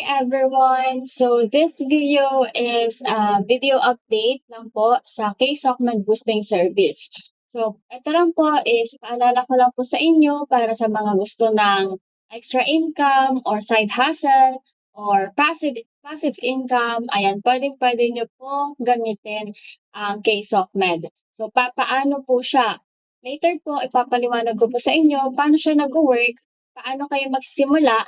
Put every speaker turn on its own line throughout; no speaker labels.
everyone. So this video is a video update lang po sa K-Sockman Boosting Service. So ito lang po is paalala ko lang po sa inyo para sa mga gusto ng extra income or side hustle or passive income. Ayan, pwede nyo po gamitin ang K-Sockmed. So paano po siya? Later po ipapaliwanag ko po sa inyo paano siya nag-work, paano kayo magsisimula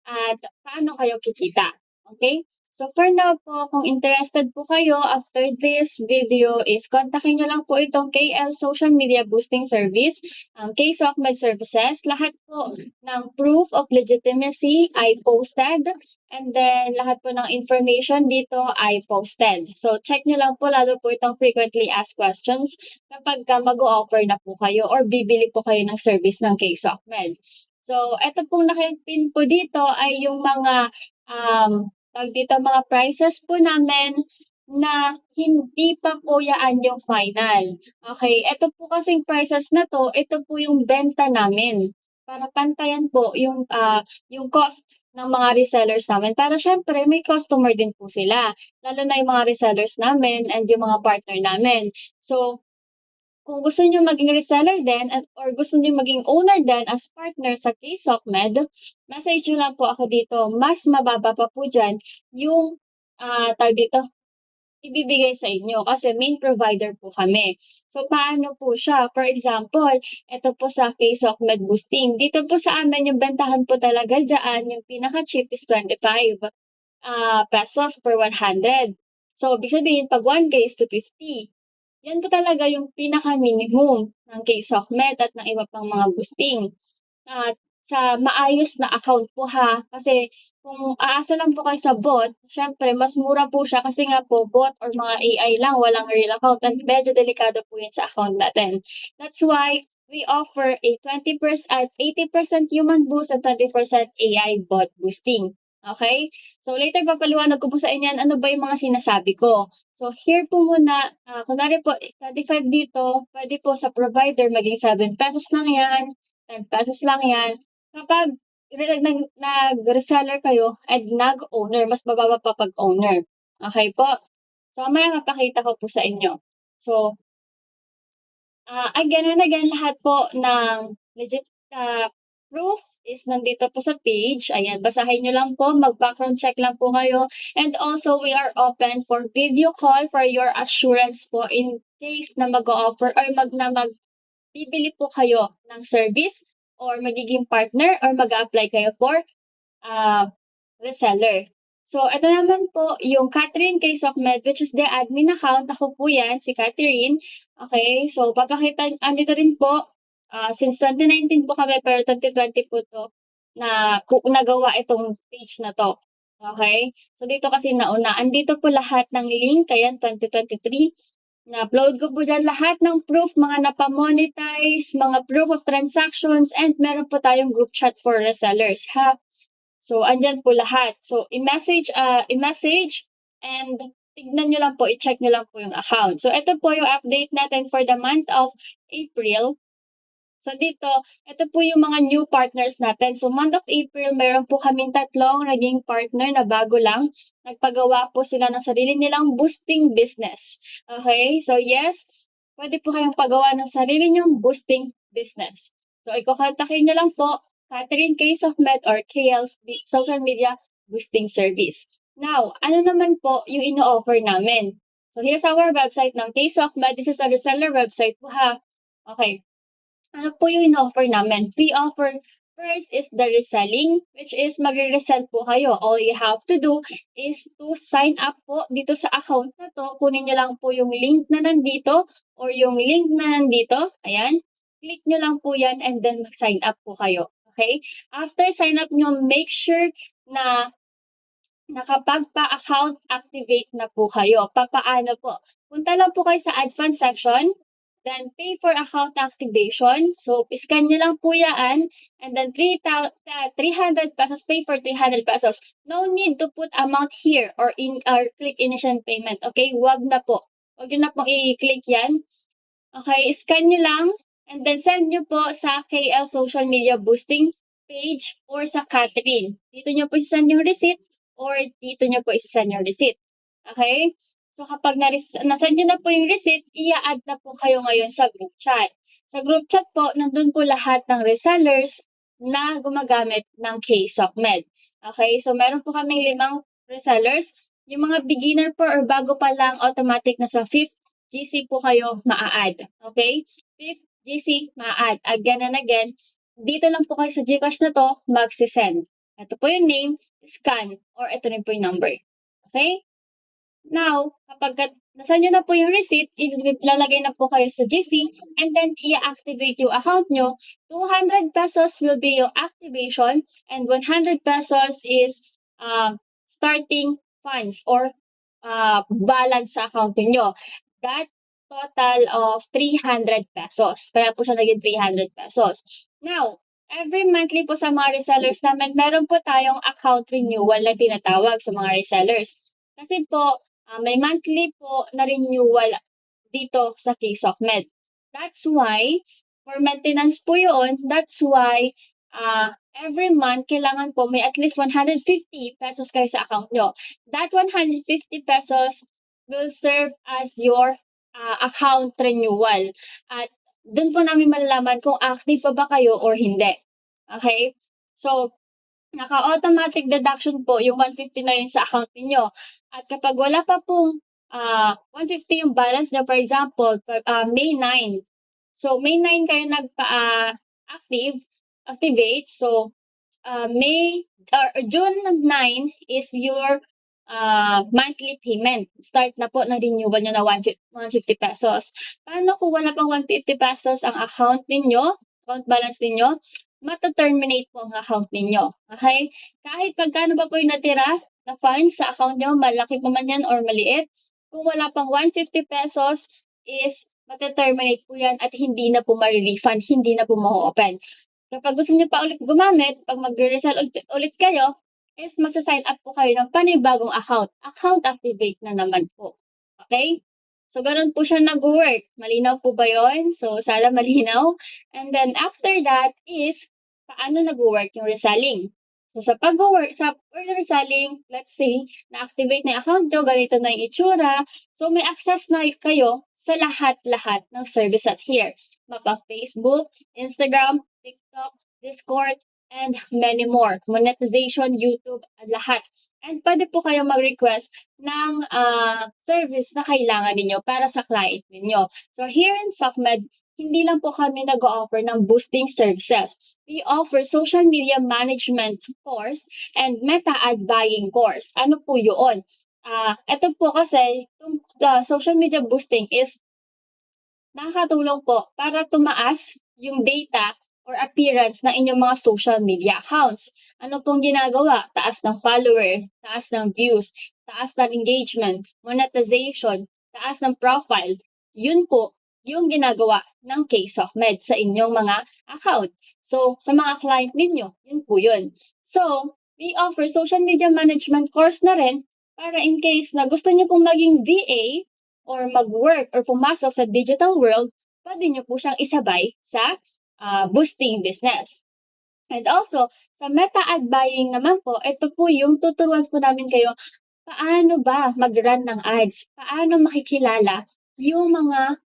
at paano kayo kikita. Okay? So for now po, kung interested po kayo after this video is kontakin nyo lang po itong KL Social Media Boosting Service, ang K-Sockmed Services. Lahat po ng proof of legitimacy ay posted and then lahat po ng information dito ay posted. So check nyo lang po lalo po itong frequently asked questions kapag mag-o-offer na po kayo or bibili po kayo ng service ng K-Sockmed. So, eto pong nakipin po dito ay yung mga mga prices po namin na hindi pa po yaan yung final. Okay, eto po kasing prices na to, ito po yung benta namin para pantayan po yung cost ng mga resellers namin. Para syempre may customer din po sila, lalo na yung mga resellers namin and yung mga partner namin. So, kung gusto niyo maging reseller din or gusto niyo maging owner din as partner sa K-Sockmed, message niyo lang po ako dito. Mas mababa pa po dyan yung tawag dito, ibibigay sa inyo kasi main provider po kami. So, paano po siya? For example, ito po sa K-Sockmed Boosting. Dito po sa amin, yung bentahan po talaga dyan, yung pinaka-cheap is 25 pesos per 100. So, ibig sabihin, pag 1K is 250. Yan po talaga yung pinaka-minimum ng K-Sockmed at ng iba pang mga boosting. At sa maayos na account po ha, kasi kung aasa lang po kayo sa bot, syempre mas mura po siya kasi nga po bot or mga AI lang, walang real account at medyo delikado po yun sa account natin. That's why we offer a 20% at 80% human boost at 20% AI bot boosting. Okay? So later papaliwanag ko po sa inyo ano ba yung mga sinasabi ko. So here po muna, kunwari po 25 dito, pwede po sa provider maging 7 pesos lang yan, 10 pesos lang yan. Kapag nag-reseller kayo and nag-owner, mas mababa pa pag owner. Okay po? So mamaya mapakita ko po sa inyo. So, again and again, lahat po ng legit proof is nandito po sa page. Ayan, basahin nyo lang po, mag-background check lang po kayo. And also, we are open for video call for your assurance po in case na mag-offer or bibili po kayo ng service or magiging partner or mag-apply kayo for reseller. So, ito naman po yung Catherine K. Sockmed, which is the admin account. Ako po yan, si Catherine. Okay, so andito rin po, since 2019 po kami, pero 2020 po to, na nagawa itong page na to. Okay, so dito kasi nauna, andito po lahat ng link, ayan, 2023. Na-upload ko po dyan lahat ng proof, mga napamonetize, mga proof of transactions, and meron po tayong group chat for resellers, ha? So, andyan po lahat. So, i-message and tignan nyo lang po, i-check nyo lang po yung account. So, ito po yung update natin for the month of April. So, dito, ito po yung mga new partners natin. So, month of April, meron po kaming tatlong naging partner na bago lang. Nagpagawa po sila ng sarili nilang boosting business. Okay? So, yes, pwede po kayong pagawa ng sarili nyong boosting business. So, ikokontakin nyo lang po Catherine K. Sockmed or KL's Social Media Boosting Service. Now, ano naman po yung ino-offer namin? So, here's our website ng K. Sockmed. This is a reseller website po ha. Okay. Ano po yung in-offer namin? We offer first is the reselling, which is magre-resell po kayo. All you have to do is to sign up po dito sa account na to. Kunin nyo lang po yung link na nandito or yung link na nandito. Ayan. Click nyo lang po yan and then sign up po kayo. Okay? After sign up nyo, make sure na nakapagpa-account activate na po kayo. Papaano po? Punta lang po kayo sa advanced section. Then, pay for account activation. So, scan nyo lang po yan. And then, 300 pesos, pay for 300 pesos. No need to put amount here or click initial payment. Okay? Wag na po. Wag nyo na po i-click yan. Okay? Scan nyo lang. And then, send nyo po sa KL Social Media Boosting page or sa Catherine. Dito nyo po send yung receipt. or dito niyo po isa-send yung receipt. Okay? So kapag na-send niyo na po yung receipt, i-a-add na po kayo ngayon sa group chat. Sa group chat po, nandun po lahat ng resellers na gumagamit ng KSOCMED. Okay? So meron po kaming 5 resellers. Yung mga beginner po or bago pa lang, automatic na sa 5th GC po kayo maa-add. Okay? 5th GC maa-add. Again and again, dito lang po kayo sa GCash na to magse-send. Ito po yung name, scan, or ito rin po yung number. Okay? Now, kapag nasa nyo na po yung receipt, ilalagay na po kayo sa GC, and then i-activate yung account nyo. 200 pesos will be your activation, and 100 pesos is starting funds or balance sa account niyo. That total of 300 pesos. Kaya po siya naging 300 pesos. Now, every monthly po sa mga resellers namin, meron po tayong account renewal na tinatawag sa mga resellers. Kasi po, may monthly po na renewal dito sa KSOCMED. That's why, for maintenance po yun, that's why every month, kailangan po may at least 150 pesos kayo sa account nyo. That 150 pesos will serve as your account renewal. At doon po namin malalaman kung active pa ba kayo or hindi. Okay? So, naka-automatic deduction po yung 150 na yun sa account niyo. At kapag wala pa pong 150 yung balance na, for example, May 9. So, May 9 kayo activate. So, May or June 9 is your monthly payment. Start na po ng renewal nyo na 150 pesos. Paano kung wala pang 150 pesos ang account balance ninyo? Mata-terminate po ang account ninyo. Okay? Kahit pagkano pa po yung natira na funds sa account nyo, malaki pa man yan or maliit, kung wala pang 150 pesos is mata-terminate po yan at hindi na po ma-refund, hindi na po ma-open. Kapag gusto niyo pa ulit gumamit, pag magre-resell ulit kayo, is magsa-sign up po kayo ng panibagong account. Account activate na naman po. Okay? So, ganun po siya nag-work. Malinaw po ba yun? So, sana malinaw. And then, after that is, paano nag-work yung reselling? So, sa pag-work, sa reselling, let's say, na-activate na yung account nyo, ganito na yung itsura. So, may access na kayo sa lahat-lahat ng services here. Mapa Facebook, Instagram, TikTok, Discord, and many more. Monetization, YouTube, lahat. And pwede po kayo mag-request ng service na kailangan ninyo para sa client ninyo. So here in SOCMED, hindi lang po kami nag-offer ng boosting services. We offer social media management course and meta ad buying course. Ano po yun? Ito po kasi, social media boosting is nakakatulong po para tumaas yung data or appearance ng inyong mga social media accounts. Ano pong ginagawa? Taas ng follower, taas ng views, taas ng engagement, monetization, taas ng profile. Yun po yung ginagawa ng KSOCMED sa inyong mga account. So, sa mga client ninyo, yun po yun. So, we offer social media management course na rin para in case na gusto nyo pong maging VA or mag-work or pumasok sa digital world, pwede nyo po siyang isabay sa boosting business. And also, sa meta ad buying naman po, ito po yung tuturuan po namin kayo paano ba mag-run ng ads, paano makikilala yung mga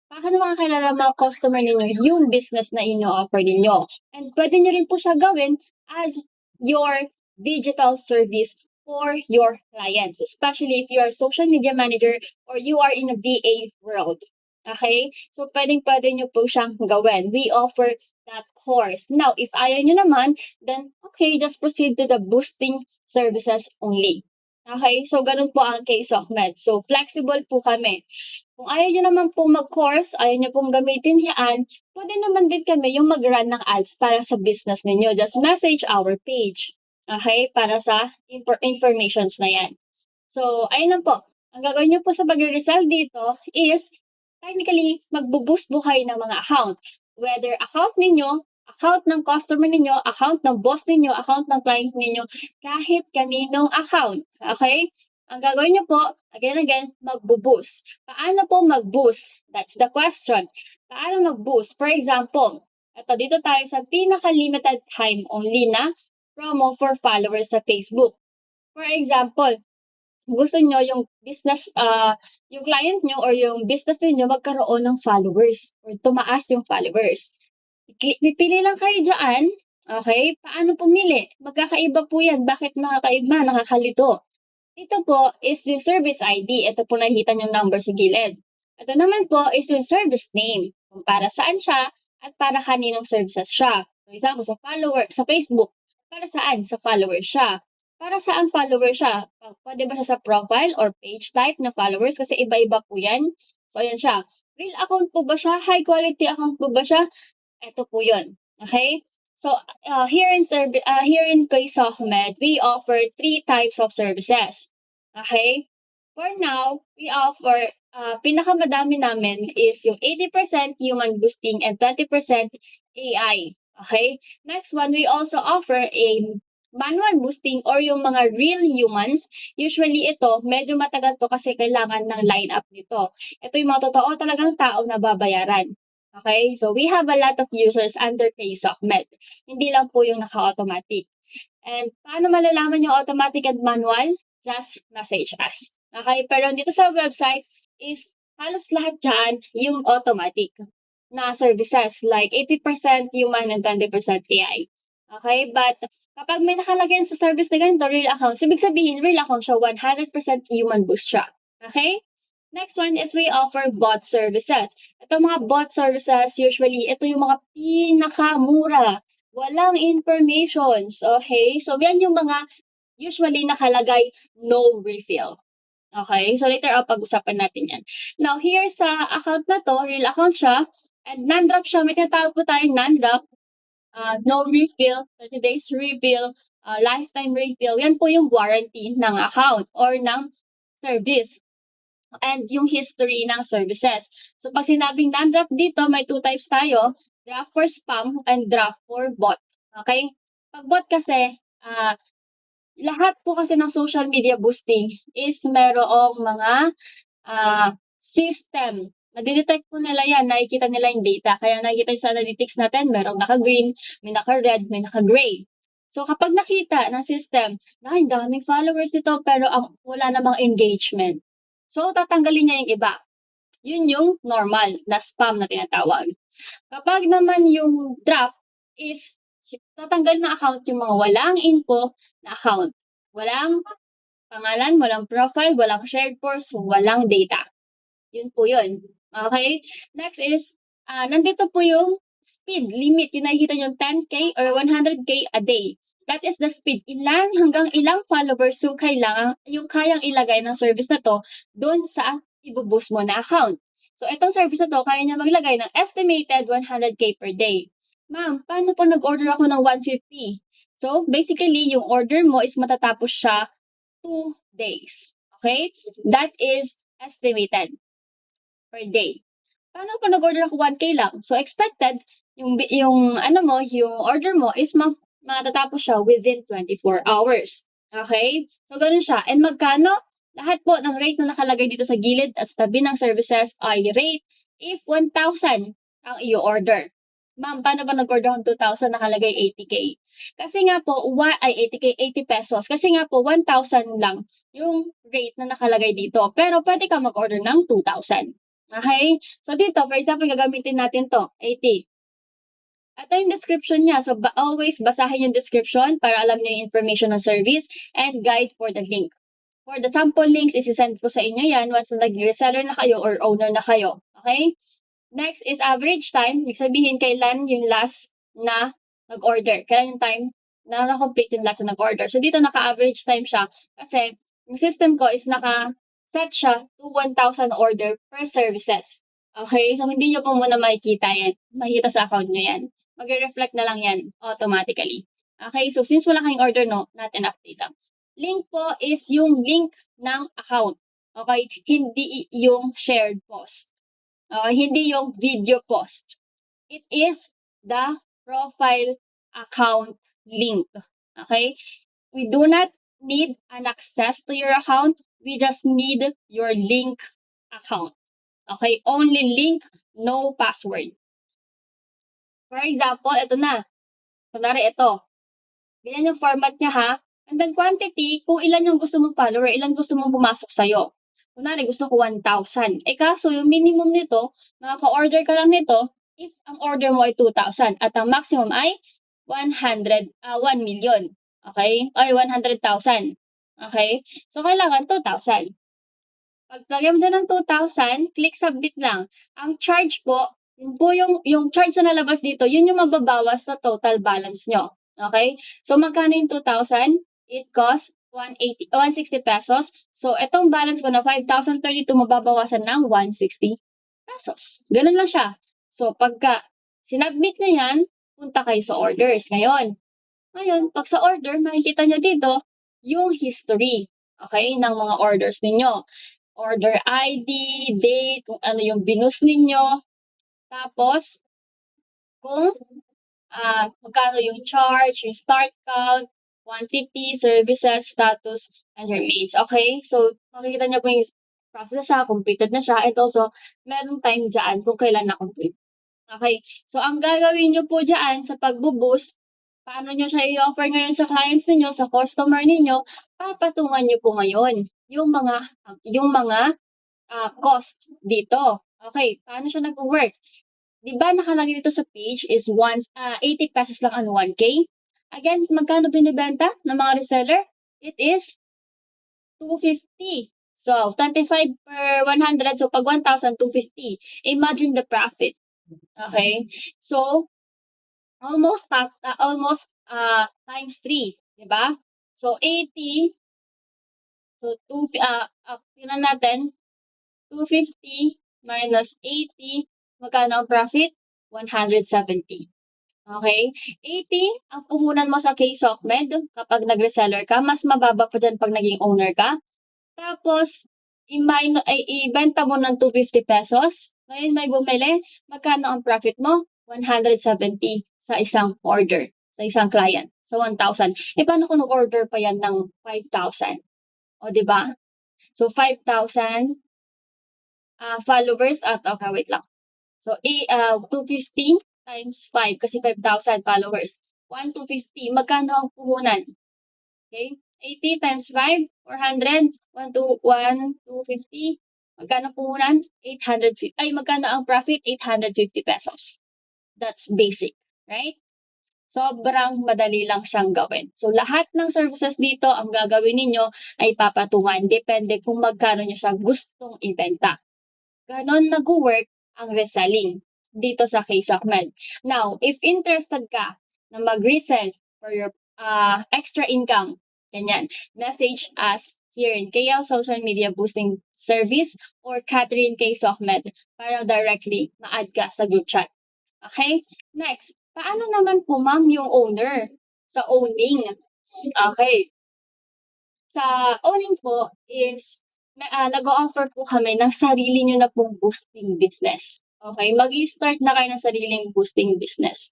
paano makakilala mga customer ninyo yung business na ino-offer ninyo. And pwede nyo rin po siya gawin as your digital service for your clients, especially if you are a social media manager or you are in a VA world. Okay? So, pwedeng-pwede nyo po siyang gawin. We offer that course. Now, if ayaw nyo naman, then okay, just proceed to the boosting services only. Okay? So, ganun po ang KSOCMED. So, flexible po kami. Kung ayaw nyo naman po mag-course, ayaw nyo pong gamitin yan, pwede naman din kami yung mag-run ng ads para sa business ninyo. Just message our page. Okay? Para sa informations na yan. So, ayun lang po. Ang gagawin nyo po sa pag-resell dito is, technically, magbo-boost po kayo ng mga account. Whether account ninyo, account ng customer ninyo, account ng boss ninyo, account ng client ninyo, kahit kaninong account. Okay? Ang gagawin nyo po, again, magbo-boost. Paano po mag-boost? That's the question. Paano mag-boost? For example, dito tayo sa pinaka-limited time only na promo for followers sa Facebook. For example, gusto nyo yung yung client nyo or yung business niyo magkaroon ng followers or tumaas yung followers. Pipili lang kayo dyan, okay? Paano pumili? Magkakaiba po yan. Bakit nakakaiba? Nakakalito. Ito po is yung service ID. Ito po nakikita yung number sa gilid. Ito naman po is yung service name. Kung para saan siya at para kaninong services siya. For example, sa Facebook, para saan? Sa follower siya. Para saan follower siya? Pwede ba siya sa profile or page type na followers? Kasi iba-iba po yan. So, ayan siya. Real account po ba siya? High quality account po ba siya? Ito po yun. Okay? So, here in Kay Sohmed, we offer 3 types of services. Okay? For now, we offer, pinakamadami namin is yung 80% human boosting and 20% AI. Okay? Next one, we also offer a manual boosting or yung mga real humans. Usually ito, medyo matagal to kasi kailangan ng lineup nito. Ito yung mga totoo talagang tao na babayaran. Okay? So, we have a lot of users under KSOCMed. Hindi lang po yung naka-automatic. And paano malalaman yung automatic and manual? Just message us. Okay? Pero dito sa website is halos lahat dyan yung automatic na services like 80% human and 20% AI. Okay? But kapag may nakalagay sa service na ganito, real account, ibig sabihin, real account siya, 100% human boost siya. Okay? Next one is we offer bot services. Ito mga bot services, usually, ito yung mga pinakamura. Walang informations. Okay? So, yan yung mga usually nakalagay no refill. Okay? So, later pag-usapan natin yan. Now, here sa account na to, real account siya, and non-drop siya. May tinatawag po tayong non-drop, no refill, 30 days refill, lifetime refill. Yan po yung warranty ng account or ng service and yung history ng services. So pag sinabing non-draft dito, may 2 types tayo, draft for spam and draft for bot. Okay? Pag bot kasi, lahat po kasi ng social media boosting is merong mga system. Nadidetect po nila yan, nakikita nila yung data. Kaya nakikita sa analytics natin, merong naka-green, may naka-red, may naka-gray. So kapag nakita ng system na ang daming followers nito pero wala namang engagement, so tatanggalin niya yung iba. Yun yung normal na spam na tinatawag. Kapag naman yung drop is tatanggal na account yung mga walang info na account. Walang pangalan, walang profile, walang shared post, walang data. Yun po yun. Okay? Next is, nandito po yung speed limit. Yung nakikita nyo, 10K or 100K a day. That is the speed. Hanggang ilang followers yung kayang ilagay ng service na to doon sa ibuboost mo na account. So, itong service na to, kaya niya maglagay ng estimated 100K per day. Ma'am, paano po nag-order ako ng 150? So, basically, yung order mo is matatapos siya 2 days. Okay? That is estimated per day. Paano kung nag-order ako 1K lang? So expected yung order mo is matatapos siya within 24 hours. Okay? So ganun siya. And magkano? Lahat po ng rate na nakalagay dito sa gilid at sa tabi ng services ay rate if 1,000 ang i-order. Ma'am, paano ba nag-order ng 2,000 nakalagay 80K? Kasi nga po, 80K, 80 pesos. Kasi nga po, 1,000 lang yung rate na nakalagay dito. Pero pwede ka mag-order ng 2,000. Okay? So dito, for example, gagamitin natin to, 80. Ito yung description niya. So always basahin yung description para alam niyo yung information ng service and guide for the link. For the sample links, isi-send ko sa inyo yan once na naging reseller na kayo or owner na kayo. Okay? Next is average time. Ibig sabihin, kailan yung last na nag-order. Kailan yung time na na-complete yung last na nag-order. So dito, naka-average time siya kasi yung system ko is naka-set siya to 1,000 order per services. Okay? So hindi nyo po muna makikita yan. Makikita sa account nyo yan. Mag-reflect na lang yan automatically. Okay? So since wala kayong order, no, natin update lang. Link po is yung link ng account. Okay? Hindi yung shared post. Hindi yung video post. It is the profile account link. Okay? We do not need an access to your account. We just need your link account. Okay? Only link, no password. For example, ito na. Kunwari ito. Ganyan yung format niya ha. And then quantity, kung ilan yung gusto mong follower, ilan gusto mong pumasok sa'yo. Kunwari gusto ko 1,000. Eh kaso yung minimum nito, makaka-order ka lang nito if ang order mo ay 2,000 at ang maximum ay 1 million. Okay? Ay, 100,000. Okay? So, kailangan 2,000. Pag lagyan mo diyan ng 2,000, click submit lang. Ang charge po, yun po yung charge na lalabas dito, yun yung mababawas sa total balance nyo. Okay? So, magkano yung 2,000? It costs 160 pesos. So, itong balance ko na 5,032 mababawasan ng 160 pesos. Ganun lang siya. So, pagka sinubmit nyo yan, punta kayo sa orders. Ngayon, pag sa order, makikita nyo dito yung history, okay, ng mga orders ninyo. Order ID, date, kung ano yung binus ninyo, tapos kung magkano yung charge, yung start count, quantity, services, status, and remains. Okay? So, makikita niyo po yung process na siya, completed na siya, and also, merong time dyan kung kailan na-complete. Okay? So, ang gagawin niyo po dyan sa pagbo-boost, paano niyo siya i-offer ngayon sa clients ninyo, sa customer ninyo, papatungan niyo po ngayon yung mga cost dito. Okay, paano siya nagwo-work? 'Di ba nakalagay dito sa page is 80 pesos lang ang 1K. Again, magkano binibenta ng mga reseller? It is 250. So, 25 per 100. So, pag 1,000, 250. Imagine the profit. Okay? So, almost times 3, 'di ba? So, 80. So, tingnan natin. 250 minus 80, magkano ang profit? 170. Okay? 80 ang puhunan mo sa KSOCMED kapag nag-reseller ka. Mas mababa pa dyan pag naging owner ka. Tapos, ibenta mo ng 250 pesos. Ngayon may bumili. Magkano ang profit mo? 170 sa isang order, sa isang client, sa 1,000. Eh, paano kung nag-order pa yan ng 5,000? O, di ba? So, 5,000 followers at okay, wait lang. So, 250 times 5 kasi 5,000 followers. 1,250. Magkano ang puhunan? Okay? 80 times 5, 400. 250. Magkano puhunan? 850. Ay, magkano ang profit? 850 pesos. That's basic. Right? Sobrang madali lang siyang gawin. So, lahat ng services dito, ang gagawin ninyo ay papatungan. Depende kung magkano nyo siya gustong ibenta. Ganon nag-work ang reselling dito sa KSOCMED. Now, if interested ka na mag-resell for your extra income, ganyan, message us here in KL Social Media Boosting Service or Catherine K. Sokmed para directly ma-add ka sa group chat. Okay? Next, paano naman po ma'am yung owner sa owning? Okay. Sa owning po is nag-o-offer po kami ng sarili nyo na pong boosting business. Okay? Mag-i-start na kayo ng sariling boosting business.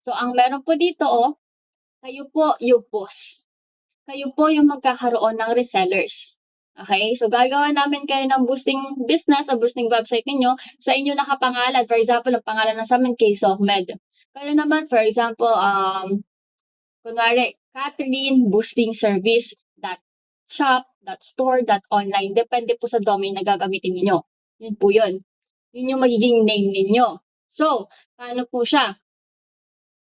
So, ang meron po dito, kayo po yung boss. Kayo po yung magkakaroon ng resellers. Okay? So, gagawa namin kayo ng boosting business o boosting website ninyo sa inyo nakapangalan. For example, ang pangalan na sa amin, Case of Med. Kayo naman, for example, kunwari, Catherine Boosting Service .shop.store.online. Depende po sa domain na gagamitin niyo. Yun po yun. Yun yung magiging name ninyo. So, paano po siya?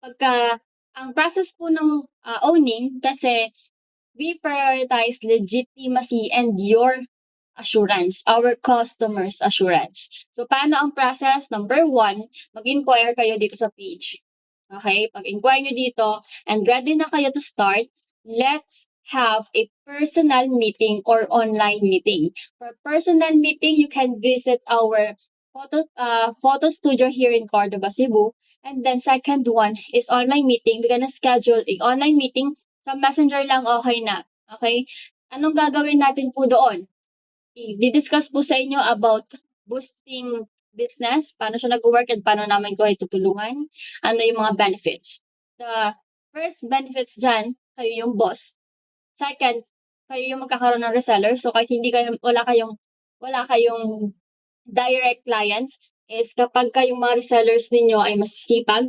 Ang process po ng owning, kasi we prioritize legitimacy and your assurance, our customers' assurance. So, paano ang process? Number 1, mag-inquire kayo dito sa page. Okay? Pag-inquire nyo dito and ready na kayo to start, let's have a personal meeting or online meeting. For personal meeting, you can visit our photo studio here in Cordoba, Cebu. And then second one is online meeting. We're gonna schedule a online meeting sa Messenger lang, okay na. Okay? Anong gagawin natin po doon? I-discuss po sa inyo about boosting business, paano siya nag-work and paano namin kayo tutulungan, ano yung mga benefits. The first benefits dyan, kayo yung boss. Second, kayo yung magkakaroon ng reseller. So kahit wala kayong direct clients, is kapag kayong mga resellers ninyo ay masisipag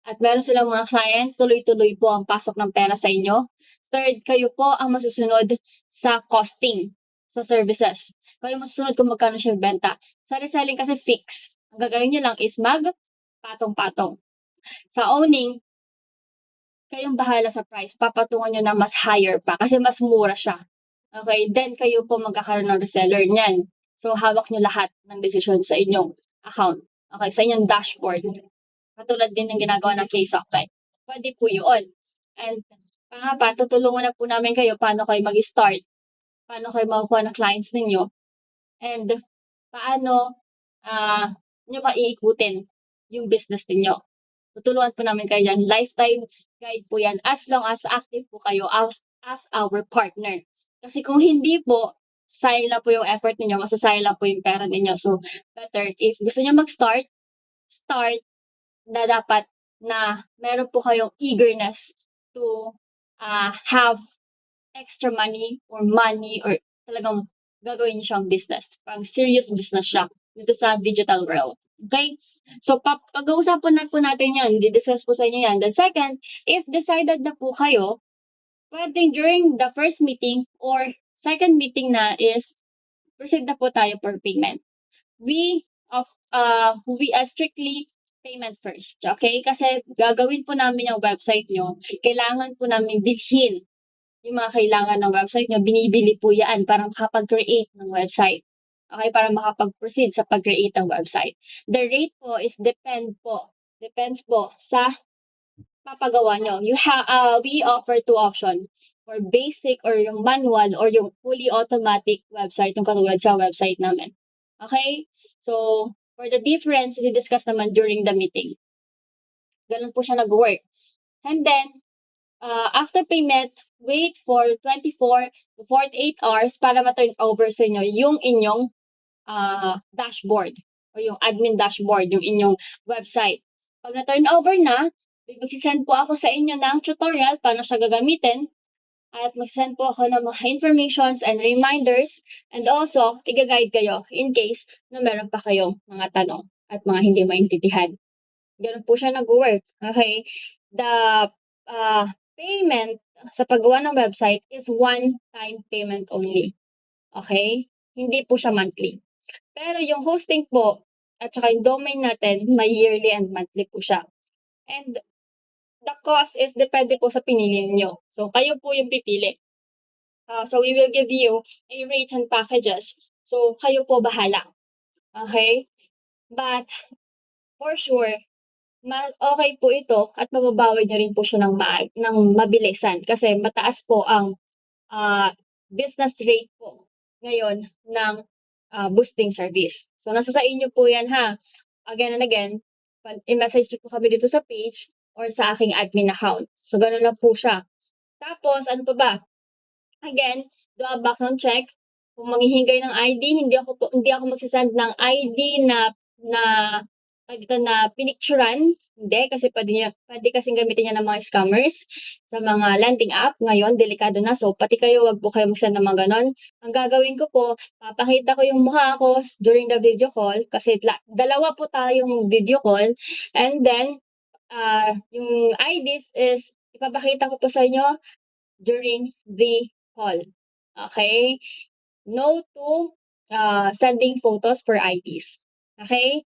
at meron silang mga clients, tuloy-tuloy po ang pasok ng pera sa inyo. Third, kayo po ang masusunod sa costing sa services. Kayo masusunod kung magkano siya benta. Sa reselling kasi fix. Ang gagawin niyo lang is patong-patong. Sa owning, kayong bahala sa price. Papatungan niyo na mas higher pa kasi mas mura siya. Okay, then kayo po magkakaroon ng reseller niyan. So hawak niyo lahat ng desisyon sa inyong account. Okay, sa inyong dashboard. Katulad din ng ginagawa ng K-Socklight. Pwede po yun. And pang-apat, tutulungan na po namin kayo paano kayo mag-start, paano kayo makukuha ng clients ninyo, and paano nyo maiikutin yung business ninyo. Tutulungan po namin kayo dyan. Lifetime guide po yan as long as active po kayo as our partner. Kasi kung hindi po, sayang lang po yung effort ninyo, masasayang lang po yung pera ninyo. So, better if gusto nyo mag-start, start na dapat na meron po kayong eagerness to have extra money or talagang gagawin niyo siyang business. Parang serious business siya dito sa digital world. Okay? So, pag-uusapan na po natin yan. Di-discuss po sa inyo yan. Then second, if decided na po kayo, pwedeng during the first meeting or second meeting na is proceed na po tayo for payment. We strictly payment first. Okay? Kasi gagawin po namin yung website nyo. Kailangan po namin bilhin yung mga kailangan ng website nyo. Binibili po yan para makapag-create ng website. Okay? Para makapag-proceed sa pag-create ng website. The rate po is depends po sa papagawa nyo. We offer two options. For basic or yung manual or yung fully automatic website, yung katulad sa website namin. Okay? So, for the difference, i-discuss naman during the meeting. Ganun po siya nag-work. And then, after payment, wait for 24 to 48 hours para ma-turn over sa inyo yung inyong dashboard o yung admin dashboard, yung inyong website. Pag na-turn over na, magsisend po ako sa inyo ng tutorial paano siya gagamitin at mag-send po ako ng mga informations and reminders and also, i-guide kayo in case na meron pa kayong mga tanong at mga hindi maintindihan. Ganun po siya nag-work. Okay? The payment sa paggawa ng website is one-time payment only. Okay? Hindi po siya monthly. Pero yung hosting po at saka yung domain natin, may yearly and monthly po siya. And the cost is depende po sa pinili niyo. So, kayo po yung pipili. So, we will give you a rates and packages. So, kayo po bahala. Okay? But, for sure, mas okay po ito at mababawi niyo rin po siya ng mabilisan kasi mataas po ang business rate po ngayon ng boosting service. So, nasa sa inyo po yan ha. Again and again, i-message niyo po kami dito sa page or sa aking admin account. So, gano'n lang po siya. Tapos, ano pa ba? Again, do a background check. Kung manghihingay ng ID, hindi ako magsasend ng ID na pinicturan. Hindi, kasi pwede kasing gamitin yan ng mga scammers sa mga lending app. Ngayon, delikado na. So, pati kayo, wag po kayo mag-send ng mga ganon. Ang gagawin ko po, papakita ko yung mukha ko during the video call kasi dalawa po tayong video call. And then, yung IDs is ipapakita ko po sa inyo during the call. Okay? No to sending photos for IDs. Okay?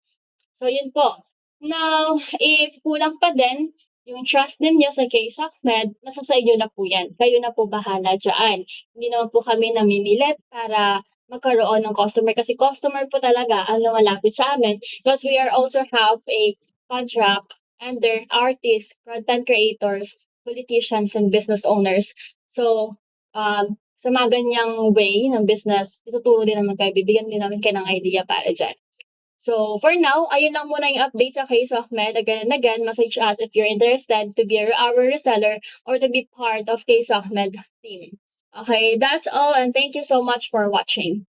So, yun po. Now, if kulang pa din, yung trust ninyo sa K-Sockmed, nasa sa inyo na po yan. Kayo na po bahala dyan. Hindi naman po kami namimilit para magkaroon ng customer kasi customer po talaga ang lumalapit sa amin because we are also have a contract under artists, content creators, politicians, and business owners. So, sa mga ganyang way ng business, ituturo din naman kayo, bibigyan din namin kayo ng idea para dyan. So, for now, ayun lang muna yung update sa K-Sockmed. Again and again, message us if you're interested to be our reseller or to be part of K-Sockmed team. Okay, that's all and thank you so much for watching.